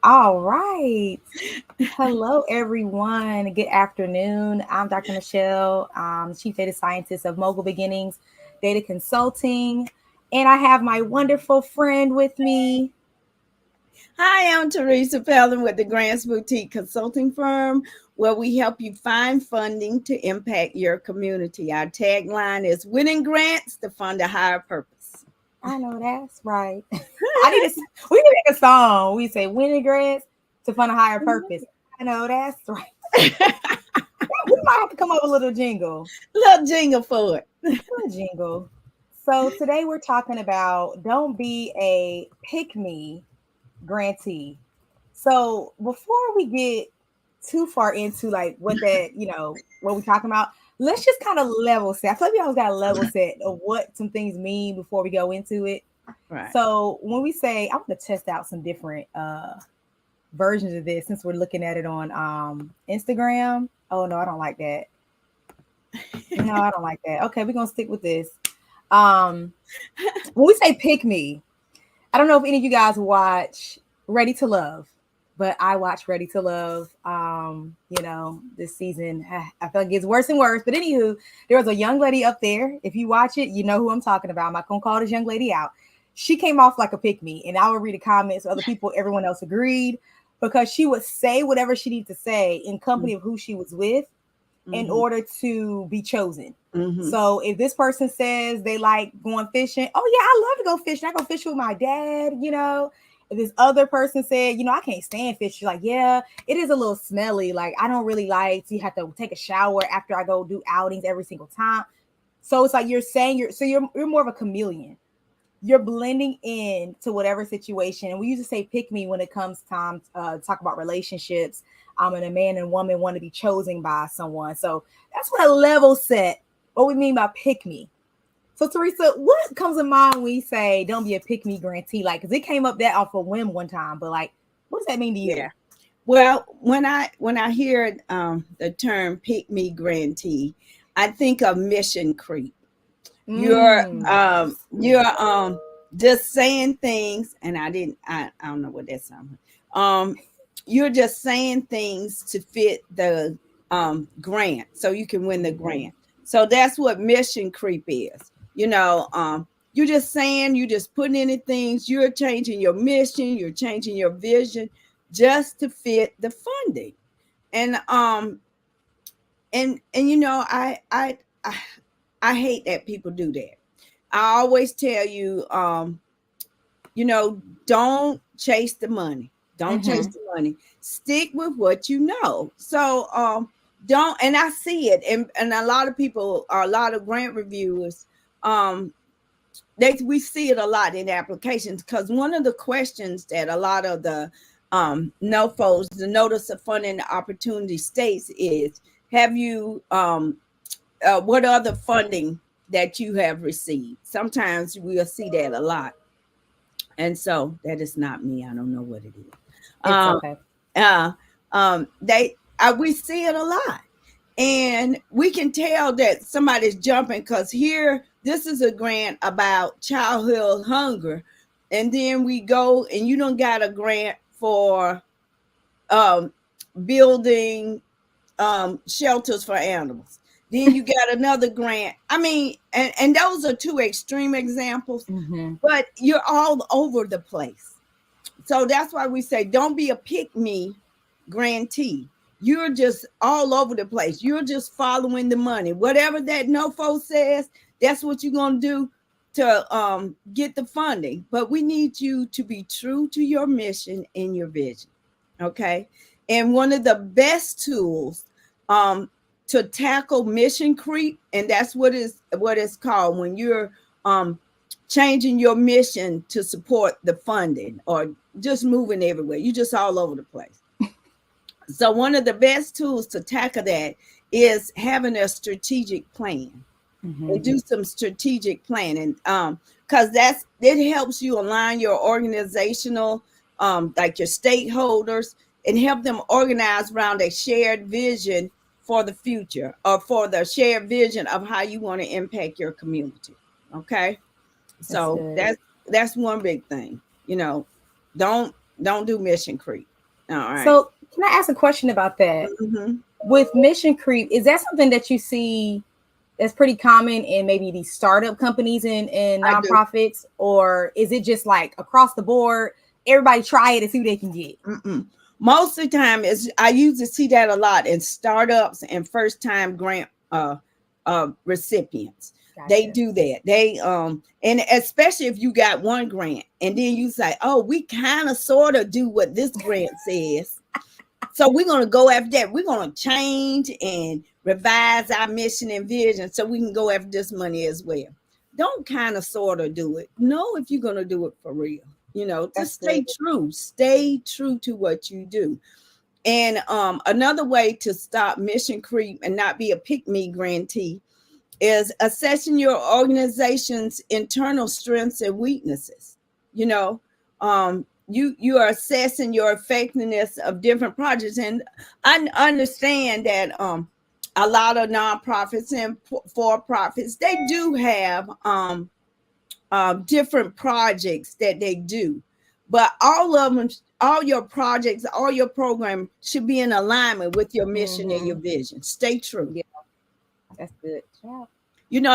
All right. Hello, everyone. Good afternoon. I'm Dr. Michelle, Chief Data Scientist of Mogul Beginnings Data Consulting. And I have my wonderful friend with me. Hi, I'm Teresa Pelham with the Grants Boutique Consulting Firm, where we help you find funding to impact your community. Our tagline is winning grants to fund a higher purpose. I know that's right. We need to make a song. We say winning grants to fund a higher purpose. I know that's right. We might have to come up with a little jingle. Little jingle for it. Little jingle. So today we're talking about don't be a pick me grantee. So before we get too far into like what that, what we're talking about, let's just kind of level set. I feel like we always got a level set of what some things mean before we go into it. Right. So when we say, I'm going to test out some different versions of this since we're looking at it on Instagram. Oh, no, I don't like that. No, I don't like that. Okay, we're going to stick with this. Um, when we say pick me, I don't know if any of you guys watch Ready to Love, but I watch Ready to Love. This season I feel like it gets worse and worse. But anywho, there was a young lady up there. If you watch it, you know who I'm talking about. I'm not gonna call this young lady out. She came off like a pick me, and I would read the comments. Other people, everyone else agreed because she would say whatever she needed to say in company of who she was with in order to be chosen. So if this person says they like going fishing, oh yeah, I love to go fishing. I go fishing with my dad, If this other person said, I can't stand fish, you're like, yeah, it is a little smelly. Like I don't really like to have to take a shower after I go do outings every single time. So it's like you're saying you're more of a chameleon. You're blending in to whatever situation. And we used to say pick me when it comes time to talk about relationships. And a man and woman want to be chosen by someone. So that's what a level set. What we mean by pick me. So Teresa, what comes to mind when we say don't be a pick me grantee? Like, because it came up that off a whim one time, but like, what does that mean to you? Yeah. Well, when I hear the term "pick me grantee," I think of mission creep. You're Mm. just saying things, and I don't know what that sounds like. You're just saying things to fit the grant, so you can win the grant. So that's what mission creep is. You're just saying, you're just putting in things, you're changing your mission, you're changing your vision just to fit the funding. And I I hate that people do that. I always tell you, don't chase the money. Don't chase the money. Stick with what you know. So don't, and I see it, and a lot of people, a lot of grant reviewers, we see it a lot in applications, because one of the questions that a lot of the NOFOs, the notice of funding opportunity states, is have you what other funding that you have received. Sometimes we'll see that a lot, and so that is not me. I don't know what it is. It's okay. We see it a lot, and we can tell that somebody's jumping, because here, this is a grant about childhood hunger, and then we go and you don't got a grant for building shelters for animals. Then you got another grant. I mean, and those are two extreme examples, but you're all over the place. So that's why we say don't be a pick me grantee. You're just all over the place. You're just following the money. Whatever that NOFO says, that's what you're going to do to get the funding. But we need you to be true to your mission and your vision. Okay. And one of the best tools to tackle mission creep, and that's what it's called, when you're changing your mission to support the funding, or just moving everywhere. You're just all over the place. So one of the best tools to tackle that is having a strategic plan. And do some strategic planning, because it helps you align your organizational, like your stakeholders, and help them organize around a shared vision for the future, or for the shared vision of how you want to impact your community. Okay. So that's one big thing. Don't Don't do mission creep. All right. So can I ask a question about that? Mm-hmm. With mission creep, is that something that you see that's pretty common in maybe these startup companies and I do. nonprofits, or is it just like across the board? Everybody try it and see what they can get. Mm-mm. Most of the time, is I usually see that a lot in startups and first time grant recipients. They Gotcha. do that. They and especially if you got one grant and then you say, oh, we kind of sort of do what this grant says. So we're going to go after that. We're going to change and revise our mission and vision so we can go after this money as well. Don't kind of sort of do it. Know if you're going to do it for real. That's Just good. stay true. Stay true to what you do. And another way to stop mission creep and not be a pick me grantee is assessing your organization's internal strengths and weaknesses. You know, you are assessing your effectiveness of different projects, and I understand that a lot of nonprofits and for profits, they do have different projects that they do, but all of them, all your projects, all your program should be in alignment with your mission and your vision. Stay true. Yeah, that's good. Yeah.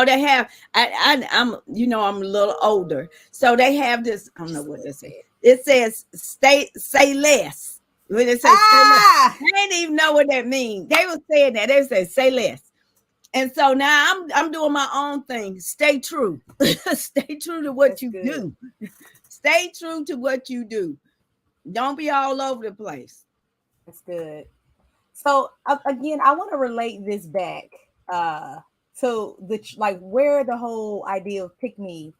They have. I'm. I'm a little older, so they have this. I don't know what this is. It says say less. When it says say less, Ah, I didn't even know what that means. They were saying that. They say less. And so now I'm doing my own thing. Stay true. Stay true to what that's you good. do. Stay true to what you do. Don't be all over the place. That's good. So again, I want to relate this back to the like where the whole idea of pick me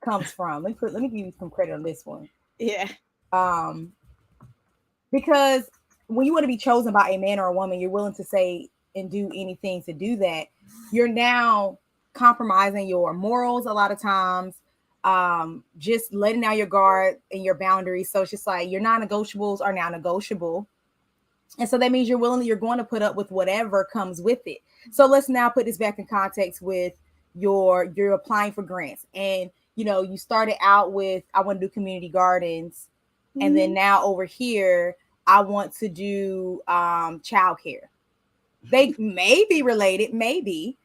comes from. Let me give you some credit on this one. Yeah. Um, because when you want to be chosen by a man or a woman, you're willing to say and do anything to do that. You're now compromising your morals a lot of times, just letting out your guard and your boundaries. So it's just like your non-negotiables are now negotiable. And so that means you're going to put up with whatever comes with it. So let's now put this back in context with you're applying for grants, and you started out with, I want to do community gardens, and then now over here I want to do childcare. They may be related, maybe,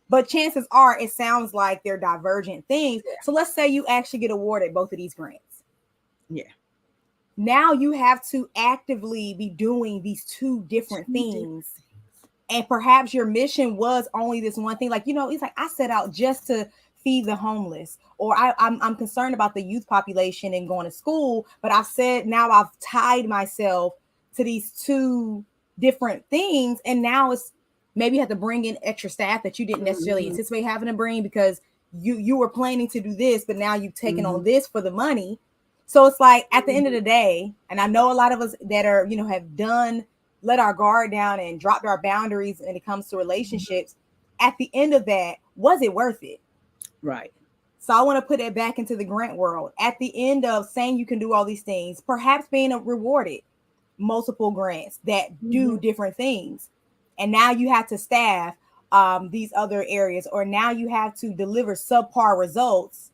but chances are it sounds like they're divergent things. Yeah. So let's say you actually get awarded both of these grants. Yeah. Now you have to actively be doing these two different things. And perhaps your mission was only this one thing. Like, it's like I set out just to feed the homeless, or I'm concerned about the youth population and going to school. But I said, now I've tied myself to these two different things. And now it's maybe you have to bring in extra staff that you didn't necessarily anticipate having to bring, because you were planning to do this, but now you've taken on this for the money. So it's like at the end of the day, and I know a lot of us that are, have let our guard down and dropped our boundaries when it comes to relationships. At the end of that, was it worth it? Right. So I want to put it back into the grant world. At the end of saying you can do all these things, perhaps being rewarded multiple grants that do different things. And now you have to staff these other areas, or now you have to deliver subpar results.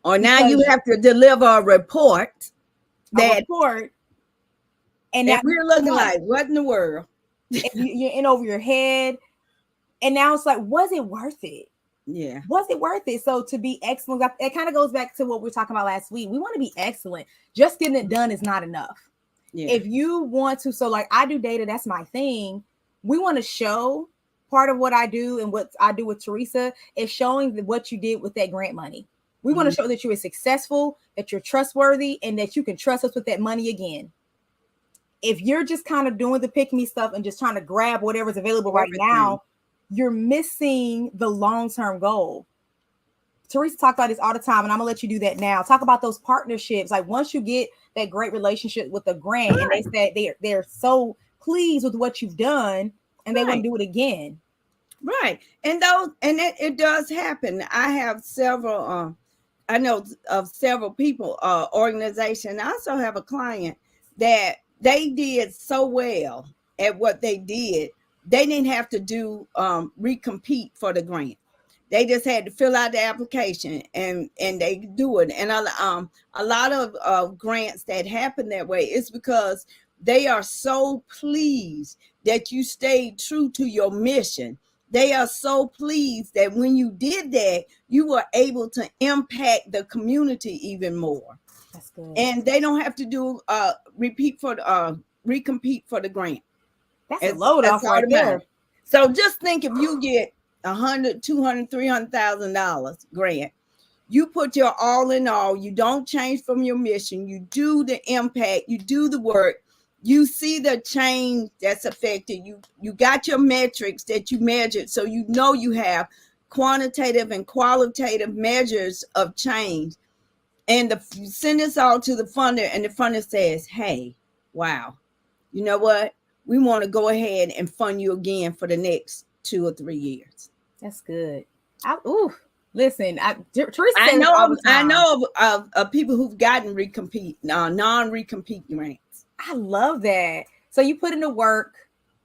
Or now you have to deliver a report. And now we're looking like, what in the world? You're in over your head. And now it's like, was it worth it? Yeah. Was it worth it? So to be excellent, it kind of goes back to what we were talking about last week. We want to be excellent. Just getting it done is not enough. Yeah. If you want to, so like I do data, that's my thing. We want to show part of what I do, and what I do with Teresa is showing what you did with that grant money. We want to show that you are successful, that you're trustworthy, and that you can trust us with that money again. If you're just kind of doing the pick me stuff and just trying to grab whatever's available right now, you're missing the long-term goal. Teresa talked about this all the time, and I'm gonna let you do that now. Talk about those partnerships. Like once you get that great relationship with the grant, and they said they're so pleased with what you've done, and they want to do it again. Right. And it does happen. I have several I know of several people, organization. I also have a client that they did so well at what they did, they didn't have to do recompete for the grant. They just had to fill out the application and they do it. And a lot of grants that happen that way is because they are so pleased that you stayed true to your mission. They are so pleased that when you did that, you were able to impact the community even more. That's good. And they don't have to do recompete for the grant. That's a load off right there. So just think, if you get $100, $200, $300,000 grant, you put your all in all, you don't change from your mission, you do the impact, you do the work, you see the change that's affected, you got your metrics that you measured, so you know you have quantitative and qualitative measures of change. And you send this all to the funder, and the funder says, hey, wow, you know what? We want to go ahead and fund you again for the next 2 or 3 years. That's good. Listen, Teresa. I know of people who've gotten non-recompete grants. I love that. So you put in the work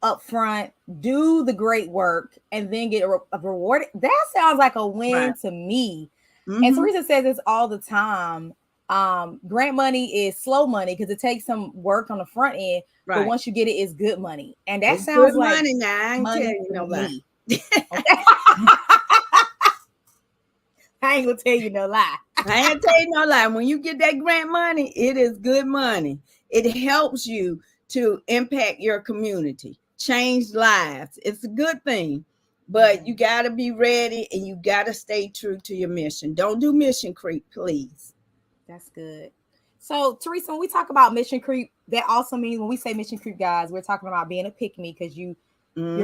up front, do the great work, and then get a reward. That sounds like a win to me. Mm-hmm. And Teresa says this all the time. Grant money is slow money because it takes some work on the front end, but once you get it, it's good money. And that sounds like money now. I ain't telling you no lie. I ain't gonna tell you no lie. I ain't tell you no lie. When you get that grant money, it is good money. It helps you to impact your community, change lives. It's a good thing, but you got to be ready and you got to stay true to your mission. Don't do mission creep, please. That's good. So, Teresa, when we talk about mission creep, that also means when we say mission creep, guys, we're talking about being a pick-me because you're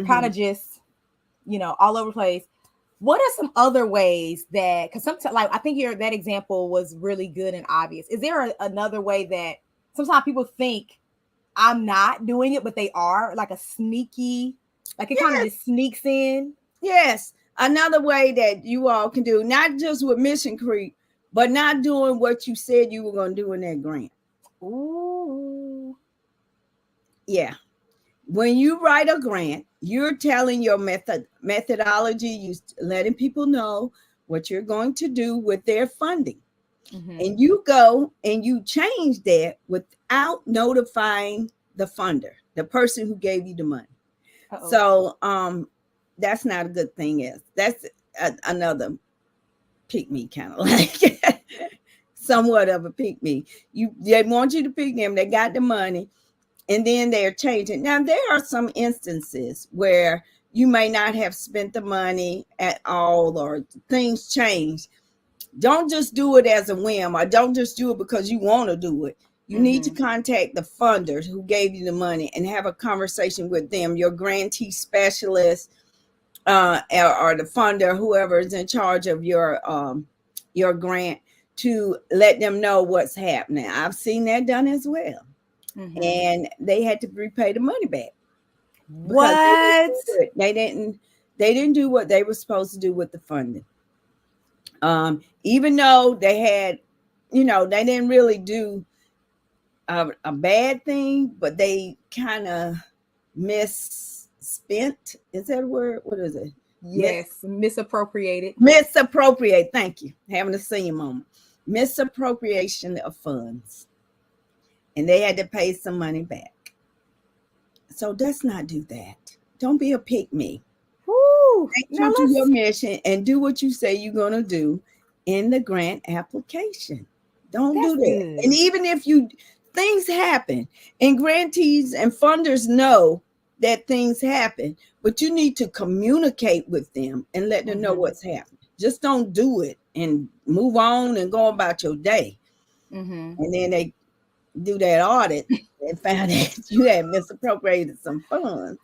kind of just, all over the place. What are some other ways that, because sometimes, like, I think that example was really good and obvious. Is there another way that sometimes people think I'm not doing it, but they are, like a sneaky, like it kind of just sneaks in? Yes. Another way that you all can do, not just with mission creep, but not doing what you said you were going to do in that grant. Ooh. Yeah. When you write a grant, you're telling your methodology, you letting people know what you're going to do with their funding. Mm-hmm. And you go and you change that without notifying the funder, the person who gave you the money. Uh-oh. So that's not a good thing. That's another pick me, kind of like somewhat of a pick me. They want you to pick them. They got the money. And then they're changing. Now, there are some instances where you may not have spent the money at all or things change. Don't just do it as a whim, or don't just do it because you want to do it. You need to contact the funders who gave you the money and have a conversation with them, your grantee specialist or the funder, whoever is in charge of your grant, to let them know what's happening. I've seen that done as well. Mm-hmm. And they had to repay the money back. What? They didn't do what they were supposed to do with the funding. Even though they had, they didn't really do a bad thing, but they kind of misspent. Is that a word? What is it? Yes, misappropriated. Misappropriate. Thank you. Having a senior moment. Misappropriation of funds. And they had to pay some money back. So let's not do that. Don't be a pick-me. Stay true to your mission and do what you say you're going to do in the grant application. Don't do that. Good. And even if things happen, and grantees and funders know that things happen, but you need to communicate with them and let them know what's happening. Just don't do it and move on and go about your day. Mm-hmm. And then they do that audit and found that you had misappropriated some funds.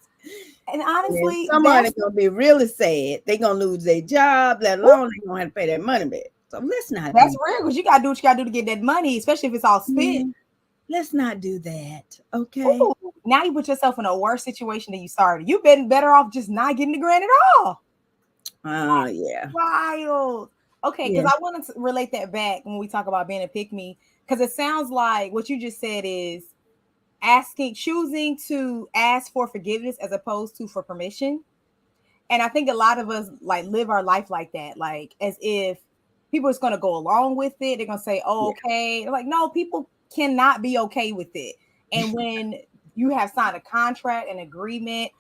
And honestly, somebody's gonna be really sad. They're gonna lose their job, let alone they're gonna have to pay that money back. So let's not. That's real, because you gotta do what you gotta do to get that money, especially if it's all spent. Let's not do that. Okay. Ooh, now you put yourself in a worse situation than you started. You've been better off just not getting the grant at all. Oh, yeah. Wild. Okay, because I want to relate that back when we talk about being a pick-me, because it sounds like what you just said is choosing to ask for forgiveness as opposed to for permission. And I think a lot of us like live our life like that, like as if people is going to go along with it. They're going to say, oh, Yeah. okay. They're like, no, people cannot be okay with it. And when you have signed a contract, an agreement,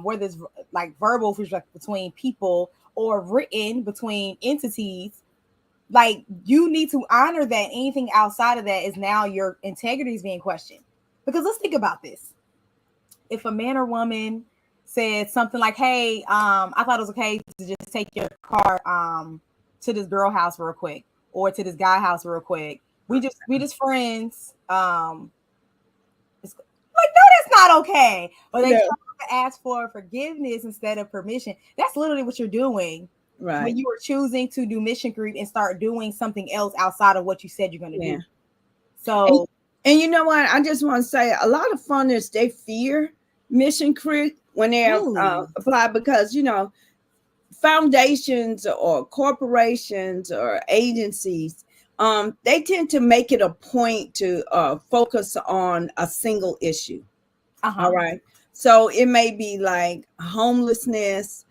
whether it's like verbal between people or written between entities, like you need to honor that. Anything outside of that is now your integrity is being questioned. Because let's think about this. If a man or woman said something like, hey, I thought it was okay to just take your car to this girl house real quick or to this guy house real quick. We just friends. It's like, no, that's not okay. Or they try No. to ask for forgiveness instead of permission. That's literally what you're doing Right. when you are choosing to do mission creep and start doing something else outside of what you said you're going to Yeah. do. And, So, and you know what? I just want to say a lot of funders, they fear mission creep when they really, apply because, foundations or corporations or agencies, they tend to make it a point to focus on a single issue. All uh-huh. right. So it may be like homelessness,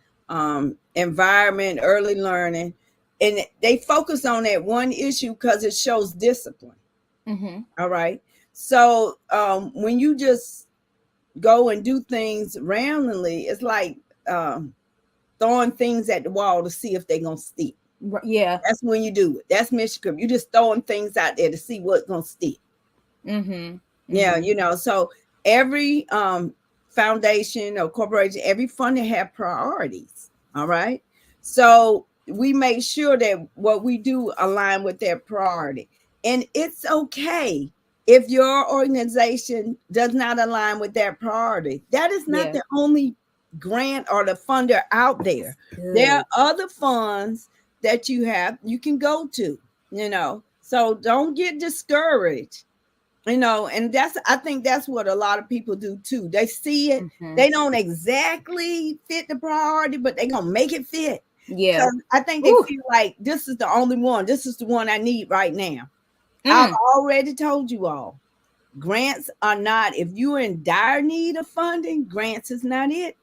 environment, early learning, and they focus on that one issue because it shows discipline. Mm-hmm. All right. So when you just go and do things randomly, it's like throwing things at the wall to see if they're going to stick. Yeah. That's when you do it. That's mission creep. You just throwing things out there to see what's going to stick. Mm-hmm. Yeah, Mm-hmm. so every foundation or corporation, every fund they have priorities. All right. So we make sure that what we do align with their priority. And it's okay if your organization does not align with that priority. That is not Yeah. the only grant or the funder out there. There are Good. other funds that you can go to. So don't get discouraged, and I think that's what a lot of people do too. They see it, Mm-hmm. they don't exactly fit the priority, but they're gonna make it fit Yeah. because I think they Woo. feel like this is the only one, this is the one I need right now. I've Mm. already told you all, grants are not, if you're in dire need of funding, grants is not it.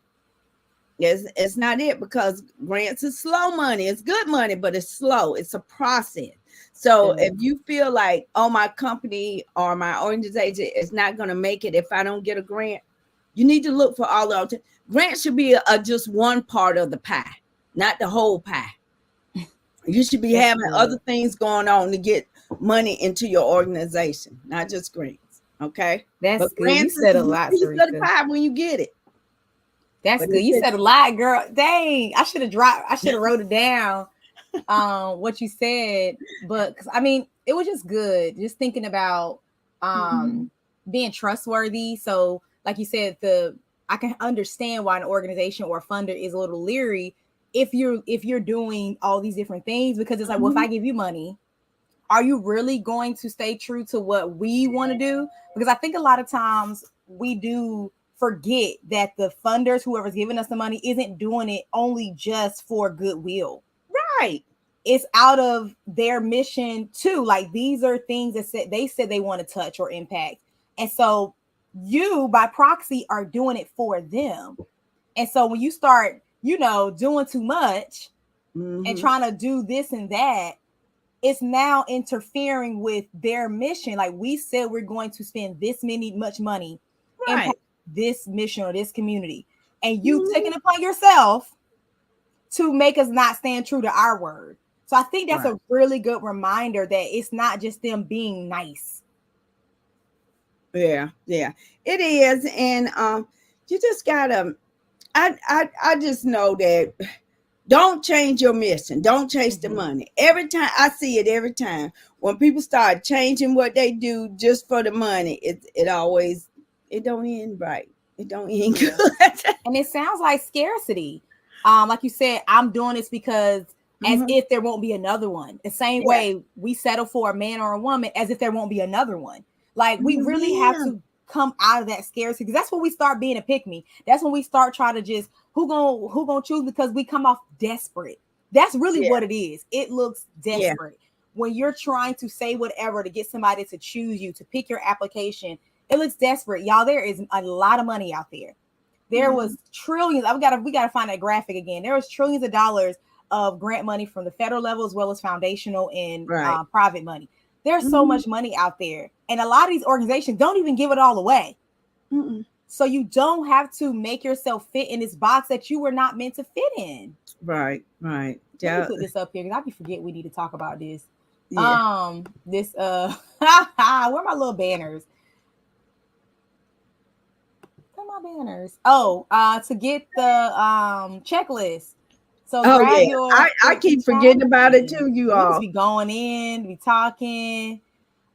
It's not it, because grants is slow money. It's good money, but it's slow. It's a process. So Good. if you feel like, oh, my company or my organization is not going to make it if I don't get a grant, you need to look for all the grants. Should be just one part of the pie, not the whole pie. You should be That's having other good. things going on to get money into your organization, not just grants. Okay, but That's good. You grants is said a the lot, piece of the Teresa. pie when you get it. That's But good. You it's said a lot, girl. Dang. I should have wrote it down. What you said. But cause I mean, it was just good. Just thinking about Mhm. being trustworthy. So like you said, I can understand why an organization or a funder is a little leery if you're doing all these different things, because it's like, well, if Mhm. I give you money, are you really going to stay true to what we want to do? Because I think a lot of times we do forget that the funders, whoever's giving us the money, isn't doing it only just for goodwill. Right. It's out of their mission too. Like these are things that said they want to touch or impact. And so you by proxy are doing it for them. And so when you start, doing too much and Mhm. trying to do this and that, it's now interfering with their mission. Like we said, we're going to spend much money impact Right. this mission or this community, and you Mhm. taking it upon yourself to make us not stand true to our word. So I think that's Right. a really good reminder that it's not just them being nice. Yeah. Yeah. It is, and you just gotta. I just know that. Don't change your mission. Don't chase the Mm-hmm. money. Every time I see it, every time when people start changing what they do just for the money, it don't end right. It don't end Yeah. good. And it sounds like scarcity. Like you said, I'm doing this because as Mhm. if there won't be another one. The same Yeah. way we settle for a man or a woman as if there won't be another one. Like we really have Yeah. to come out of that scarcity, because that's when we start being a pick me. That's when we start trying to just who gonna choose, because we come off desperate. That's really Yeah. what it is. It looks Yeah. desperate when you're trying to say whatever to get somebody to choose you, to pick your application. It looks desperate, y'all. There is a lot of money out there. There was trillions. We gotta find that graphic again. There was trillions of dollars of grant money from the federal level as well as foundational and private money. There's so much money out there, and a lot of these organizations don't even give it all away. So you don't have to make yourself fit in this box that you were not meant to fit in. Right. Let me put this up here because I be forget we need to talk about this. Yeah. Where are my little banners? Where are my banners? Oh, to get the checklist. So grab your. I keep forgetting about it too. You all be going in, be talking.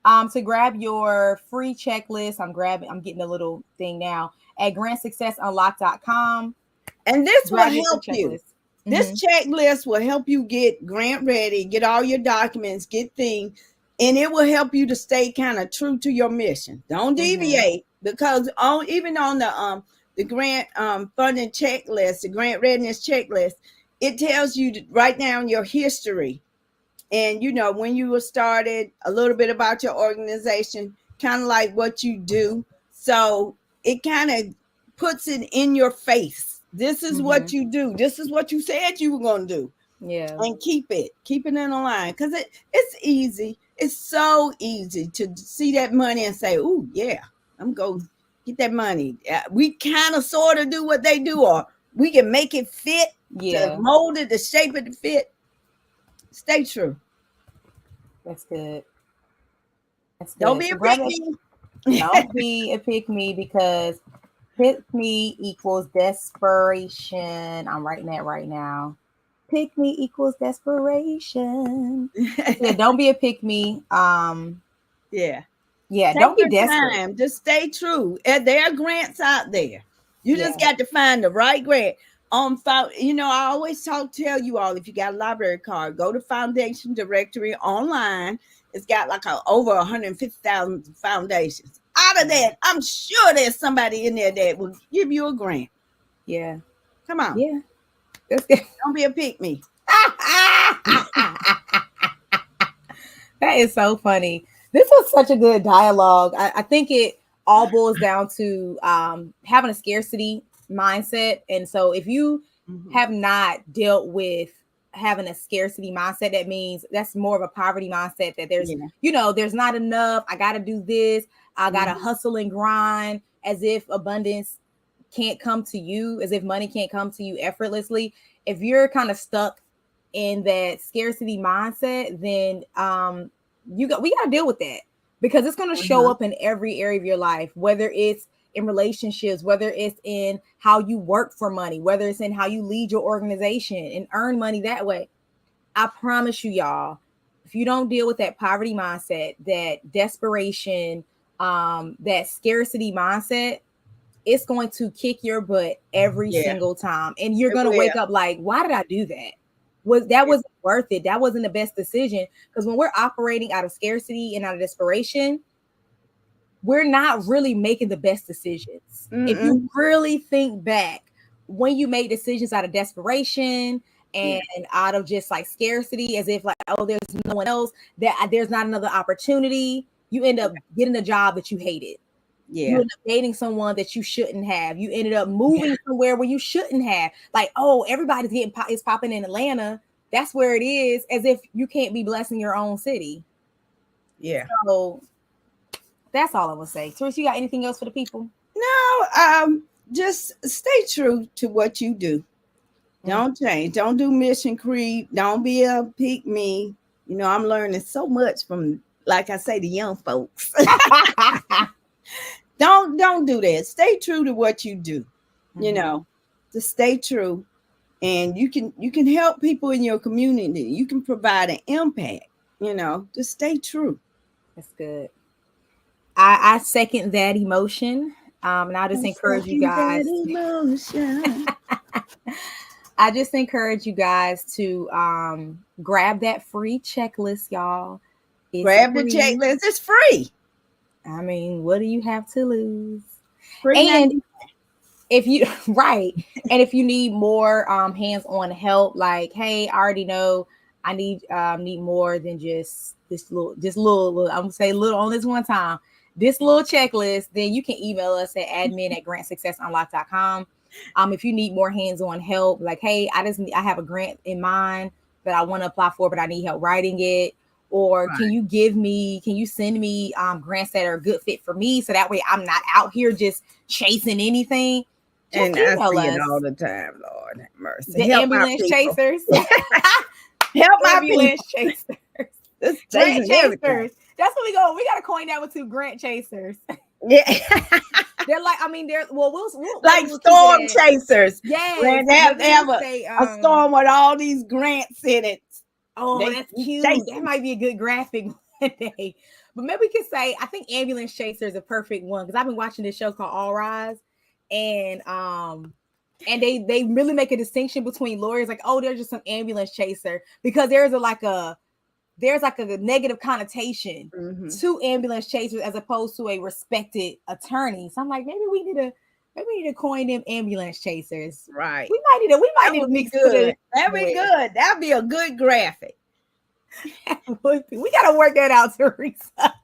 To grab your free checklist, I'm getting a little thing now at grantsuccessunlock.com. And this will help you. This checklist will help you get grant ready, get all your documents, get things, and it will help you to stay kind of true to your mission. Don't deviate, because even on the grant funding checklist, the grant readiness checklist, it tells you to write down your history. And, when you were started, a little bit about your organization, kind of like what you do. So it kind of puts it in your face. This is what you do. This is what you said you were going to do. Yeah. And keep it in the line. Because it's easy. It's so easy to see that money and say, oh, yeah, I'm going to get that money. We kind of sort of do what they do, or we can make it fit, to mold it, to shape it to fit. Stay true. That's good. Don't be a pick me. Don't be a pick me, because pick me equals desperation. I'm writing that right now. Pick me equals desperation. Yeah, don't be a pick me. Yeah. Don't be desperate. Just stay true. There are grants out there. You just got to find the right grant. I always tell you all, if you got a library card, go to Foundation Directory online. It's got like over 150,000 foundations. Out of that, I'm sure there's somebody in there that will give you a grant. Yeah. Come on. Yeah. That's good. Don't be a pick me. That is so funny. This was such a good dialogue. I think it all boils down to having a scarcity mindset. And so if you have not dealt with having a scarcity mindset, that means that's more of a poverty mindset, that there's there's not enough, I gotta do this, I gotta hustle and grind, as if abundance can't come to you, as if money can't come to you effortlessly. If you're kind of stuck in that scarcity mindset, then we got to deal with that, because it's going to show up in every area of your life, whether it's in relationships, whether it's in how you work for money, whether it's in how you lead your organization and earn money that way. I promise you, y'all, if you don't deal with that poverty mindset, that desperation, that scarcity mindset, it's going to kick your butt every single time. And you're going to wake up like, why did I do that? Wasn't worth it. That wasn't the best decision. Because when we're operating out of scarcity and out of desperation, we're not really making the best decisions. If you really think back, when you make decisions out of desperation and out of just like scarcity, as if like, oh, there's no one else, that there's not another opportunity, you end up getting a job that you hated. You end up dating someone that you shouldn't have. You ended up moving somewhere where you shouldn't have. Like, oh, everybody's is popping in Atlanta. That's where it is, as if you can't be blessing your own city. Yeah. So that's all I'm gonna say. Teresa, you got anything else for the people? No, just stay true to what you do. Don't change. Don't do mission creep. Don't be a pick me. I'm learning so much from, like I say, the young folks. Don't do that. Stay true to what you do. Just stay true, and you can help people in your community. You can provide an impact. Just stay true. That's good. I second that emotion. And I just encourage you guys. I just encourage you guys to grab that free checklist, y'all. Grab the checklist. It's free. I mean, what do you have to lose? Free and if you and if you need more hands-on help, like, hey, I already know I need more than just little. I'm gonna say little on this one time. This little checklist, then you can email us at admin@grantsuccessunlock.com. If you need more hands-on help, like, hey, I have a grant in mind that I want to apply for, but I need help writing it. Or Right. can you send me grants that are a good fit for me, so that way I'm not out here just chasing anything? Just And I email see it us. all the time. Lord have mercy. The Help my ambulance people. chasers. Help my Ambulance people. chasers. Just Grant chasing everything. chasers. That's what we go. We gotta coin that with two grant chasers. Yeah. They're like, I mean, they're well, we'll Like maybe we'll keep storm it at chasers. yes. When they have Maybe to we'll have say a storm with all these grants in it. oh, They that's keep cute. That chasing. might be a good graphic one day. But maybe we could say I think ambulance chaser is a perfect one because I've been watching this show called All Rise, and they really make a distinction between lawyers like, oh, they're just some ambulance chaser because there's like a negative connotation to ambulance chasers as opposed to a respected attorney. So I'm like, maybe we need to coin them ambulance chasers. Right. We might That need to would be mix good. it. That'd be good. That'd be a good graphic. We gotta work that out, Teresa.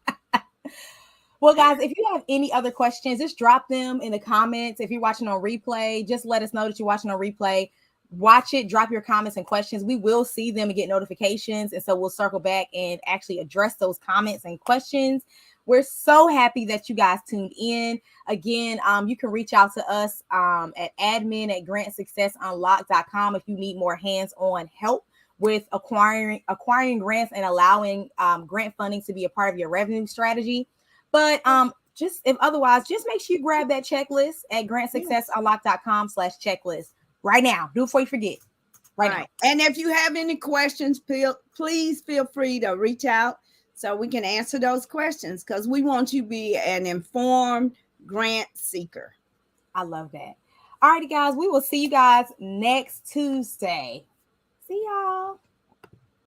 Well, guys, if you have any other questions, just drop them in the comments. If you're watching on replay, just let us know that you're watching on replay. Watch it, drop your comments and questions. We will see them and get notifications. And so we'll circle back and actually address those comments and questions. We're so happy that you guys tuned in. Again, you can reach out to us at admin@grantsuccessunlock.com if you need more hands-on help with acquiring grants and allowing grant funding to be a part of your revenue strategy. But just if otherwise, just make sure you grab that checklist at grantsuccessunlock.com/checklist right now. Do it before you forget. Right now. And if you have any questions, please feel free to reach out so we can answer those questions because we want you to be an informed grant seeker. I love that. All righty, guys. We will see you guys next Tuesday. See y'all.